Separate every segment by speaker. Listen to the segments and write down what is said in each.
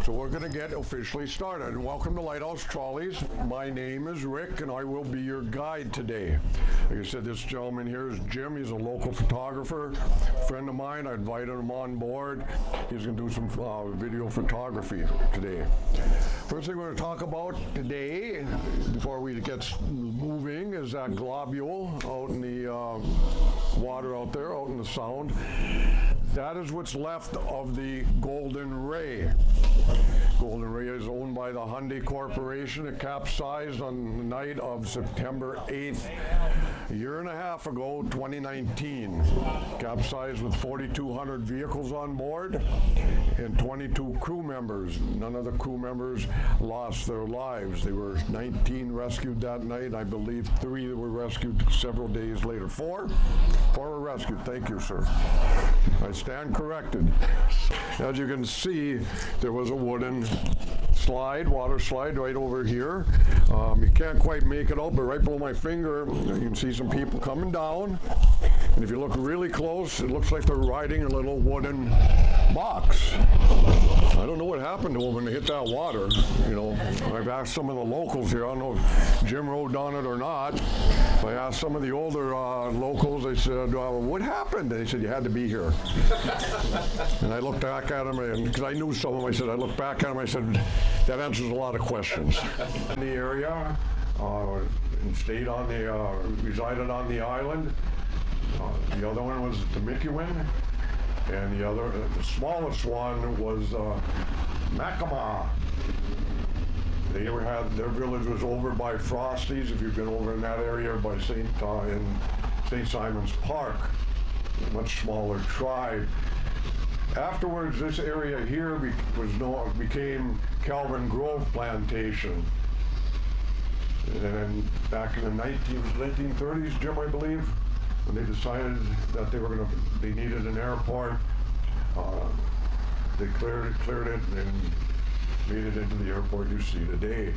Speaker 1: So we're going to get officially started. Welcome to Lighthouse Trolleys. My name is Rick and I will be your guide today. Like I said, this gentleman here is Jim. He's a local photographer, friend of mine. I invited him on board. He's going to do some video photography today. First thing we're going to talk about today, before we get moving, is that globule out in the water out there, out in the sound. That is what's left of the Golden Ray. Golden Ray is owned by the Hyundai Corporation. It capsized on the night of September 8th, a year and a half ago, 2019. Capsized with 4,200 vehicles on board and 22 crew members. None of the crew members lost their lives. There were 19 rescued that night. I believe 3 were rescued several days later. 4 were rescued. Thank you, sir. I stand corrected. As you can see, there was a wooden slide, water slide right over here. You can't quite make it out, but right below my finger, you can see some people coming down. And if you look really close, it looks like they're riding a little wooden box. I don't know what happened to them when they hit that water. You know, I've asked some of the locals here. I don't know if Jim rode on it or not. I asked some of the older locals. I said, "What happened?" They said, "You had to be here." And I looked back at them, and because I knew some of them, I said, I looked back at them. I said, "That answers a lot of questions." In the area, and stayed on the resided on the island. The other one was Temecuen, and the smallest one was Makama. Their village was over by Frosty's. If you've been over in that area by St. Simon's Park, a much smaller tribe. Afterwards, this area here became Calvin Grove Plantation. And then back in the 1930s, Jim, I believe, when they decided that they needed an airport, they cleared it and made it into the airport you see today.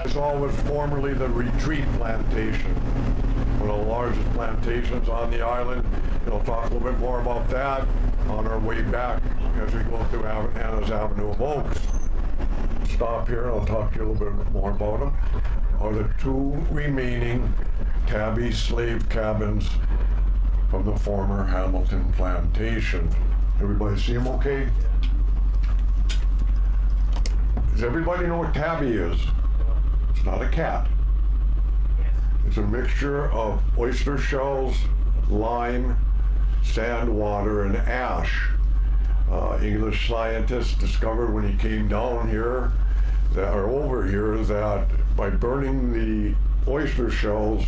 Speaker 1: This all was formerly the Retreat Plantation, one of the largest plantations on the island. And I'll talk a little bit more about that on our way back as we go through Anna's Avenue of Oaks. Stop here, I'll talk to you a little bit more about them. Are the 2 remaining tabby slave cabins from the former Hamilton plantation. Everybody see them okay? Does everybody know what tabby is? It's not a cat. It's a mixture of oyster shells, lime, sand, water, and ash. English scientists discovered when he came down here, over here, that by burning the oyster shells,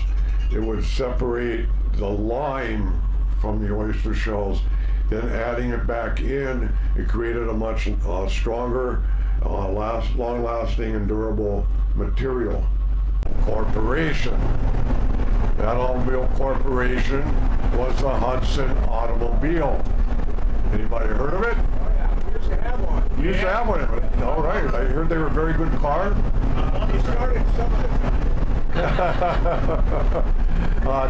Speaker 1: it would separate the lime from the oyster shells. Then adding it back in, it created a much stronger, long-lasting and durable material. Corporation. That automobile corporation was the Hudson Automobile. Anybody heard of it?
Speaker 2: Oh yeah, we used to have one.
Speaker 1: You used to have one, but all right. I heard they were a very good car.
Speaker 2: They started some of the time.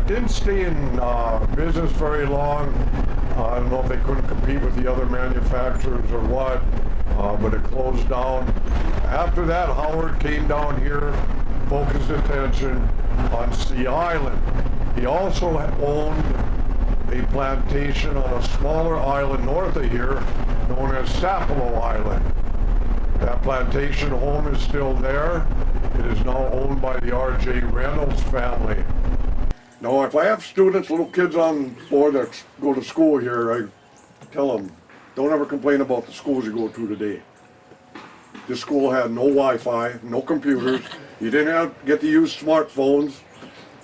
Speaker 1: Didn't stay in business very long. I don't know if they couldn't compete with the other manufacturers or what, but it closed down. After that, Howard came down here, focused attention on Sea Island. He also owned a plantation on a smaller island north of here known as Sapelo Island. That plantation home is still there. It is now owned by the R.J. Reynolds family. Now, if I have students, little kids on board that go to school here, I tell them, don't ever complain about the schools you go to today. This school had no Wi-Fi, no computers. You didn't get to use smartphones.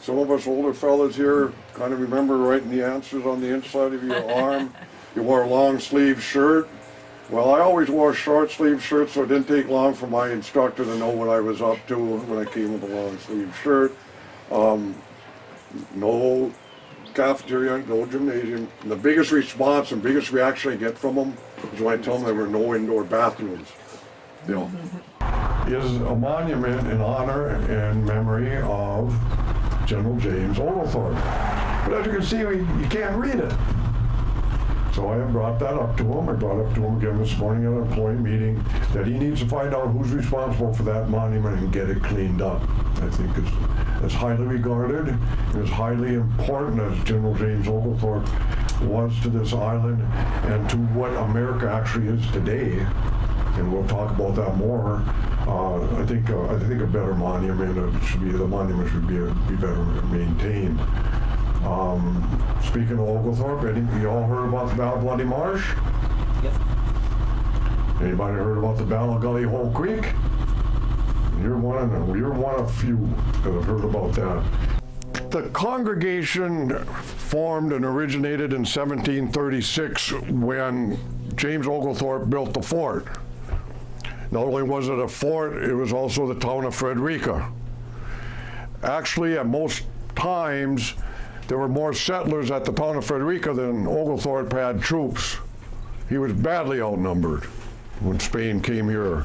Speaker 1: Some of us older fellas here kind of remember writing the answers on the inside of your arm. You wore a long sleeve shirt. Well, I always wore short sleeve shirts, so it didn't take long for my instructor to know what I was up to when I came with a long sleeve shirt. No cafeteria, no gymnasium. And the biggest response and biggest reaction I get from them is when I tell them there were no indoor bathrooms. You know, is a monument in honor and memory of General James Oglethorpe. But as you can see, you can't read it. So I brought that up to him. I brought up to him again this morning at an employee meeting that he needs to find out who's responsible for that monument and get it cleaned up. I think it's as highly regarded and as highly important as General James Oglethorpe was to this island and to what America actually is today. And we'll talk about that more. I think a better monument the monument should be better maintained. Speaking of Oglethorpe, you all heard about the Battle of Bloody Marsh?
Speaker 3: Yep.
Speaker 1: Anybody heard about the Battle of Gully Hole Creek? You're one of few that have heard about that. The congregation formed and originated in 1736 when James Oglethorpe built the fort. Not only was it a fort, it was also the town of Frederica. Actually, at most times, there were more settlers at the town of Frederica than Oglethorpe had troops. He was badly outnumbered when Spain came here.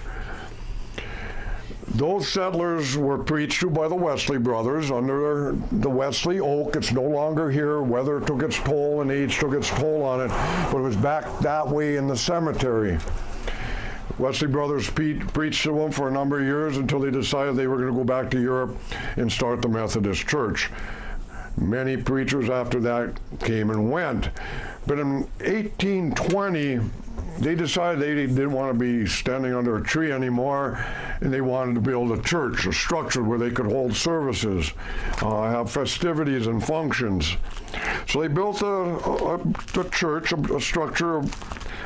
Speaker 1: Those settlers were preached to by the Wesley brothers under the Wesley oak. It's no longer here. Weather took its toll and age took its toll on it, but it was back that way in the cemetery. Wesley brothers preached to them for a number of years until they decided they were going to go back to Europe and start the Methodist Church. Many preachers after that came and went. But in 1820, they decided they didn't want to be standing under a tree anymore, and they wanted to build a church, a structure where they could hold services, have festivities and functions. So they built a church, a structure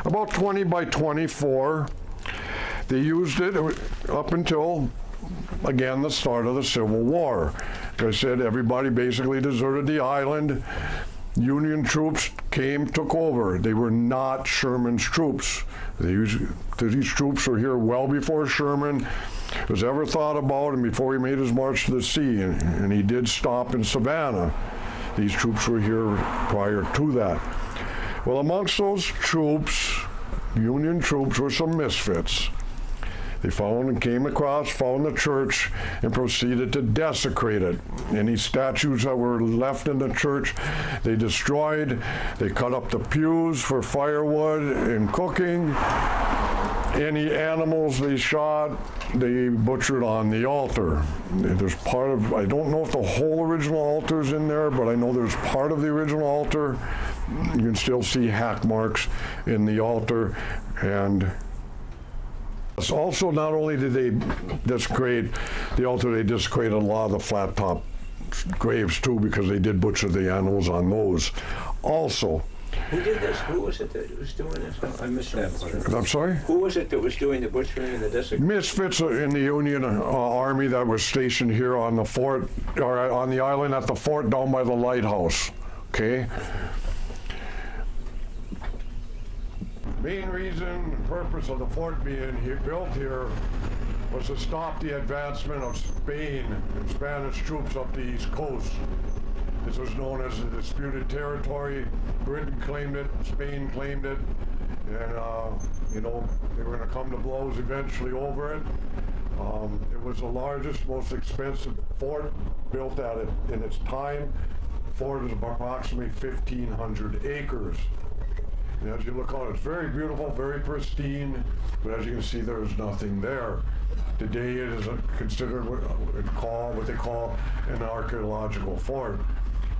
Speaker 1: about 20 by 24. They used it up until, again, the start of the Civil War. Like I said, everybody basically deserted the island. Union troops took over. They were not Sherman's troops. These troops were here well before Sherman was ever thought about and before he made his march to the sea. And he did stop in Savannah. These troops were here prior to that. Well, amongst those troops, Union troops, were some misfits. They found the church, and proceeded to desecrate it. Any statues that were left in the church, they destroyed. They cut up the pews for firewood and cooking. Any animals they shot, they butchered on the altar. I don't know if the whole original altar is in there, but I know there's part of the original altar. You can still see hack marks in the altar. And also, not only did they desecrate the altar, they desecrated a lot of the flat top graves too, because they did butcher the animals on those. Also,
Speaker 3: who did this? Who was it that was doing this? I missed that part.
Speaker 1: I'm sorry?
Speaker 3: Who was it that was doing the butchering and the desecration?
Speaker 1: Misfits in the Union Army that was stationed here on the fort, or on the island at the fort down by the lighthouse. Okay? Main reason and purpose of the fort being built here was to stop the advancement of Spain and Spanish troops up the East Coast. This was known as the disputed territory. Britain claimed it, Spain claimed it, and they were going to come to blows eventually over it. It was the largest, most expensive fort built at it in its time. The fort is approximately 1,500 acres. And as you look on it, it's very beautiful, very pristine, but as you can see, there is nothing there. Today it is considered what they call an archaeological fort.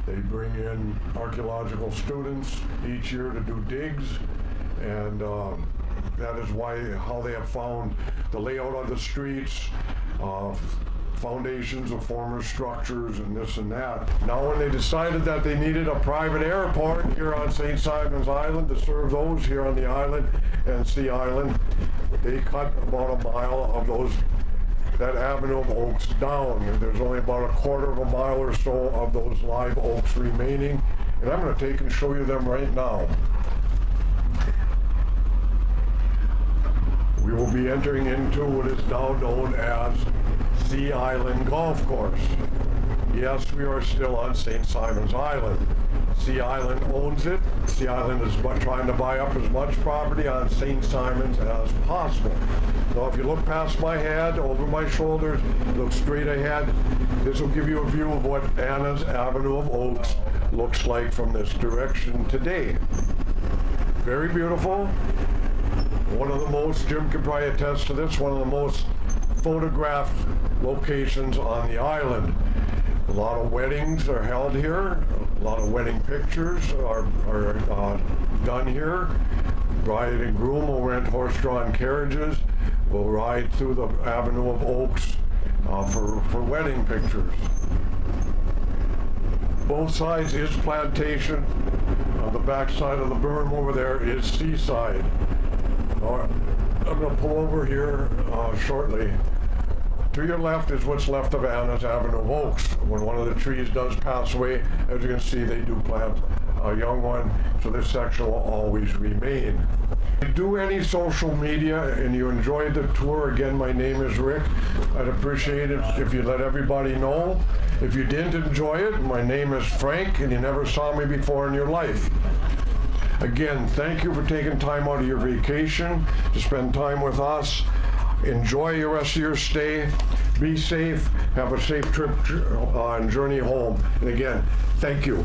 Speaker 1: They bring in archaeological students each year to do digs, and that is how they have found the layout of the streets, foundations of former structures and this and that. Now when they decided that they needed a private airport here on St. Simon's Island to serve those here on the island and Sea Island, they cut about a mile of that avenue of oaks down. There's only about a quarter of a mile or so of those live oaks remaining, and I'm going to take and show you them right now. We will be entering into what is now known as Sea Island Golf Course. Yes, we are still on St. Simon's Island. Sea Island owns it. Sea Island is trying to buy up as much property on St. Simon's as possible. Now, if you look past my head, over my shoulders, look straight ahead, this will give you a view of what Anna's Avenue of Oaks looks like from this direction today. very beautiful. One of the most, Jim could probably attest to this, one of the most photographed locations on the island. A lot of weddings are held here. A lot of wedding pictures are done here. Bride and groom will rent horse-drawn carriages. Will ride through the Avenue of Oaks for wedding pictures. Both sides is plantation. On the back side of the berm over there is seaside. I'm going to pull over here shortly. To your left is what's left of Anna's Avenue of Oaks. When one of the trees does pass away, as you can see, they do plant a young one, so this section will always remain. If you do any social media and you enjoyed the tour, again, my name is Rick. I'd appreciate it if you let everybody know. If you didn't enjoy it, my name is Frank, and you never saw me before in your life. Again, thank you for taking time out of your vacation to spend time with us. Enjoy the rest of your stay. Be safe. Have a safe trip and journey home. And again, thank you.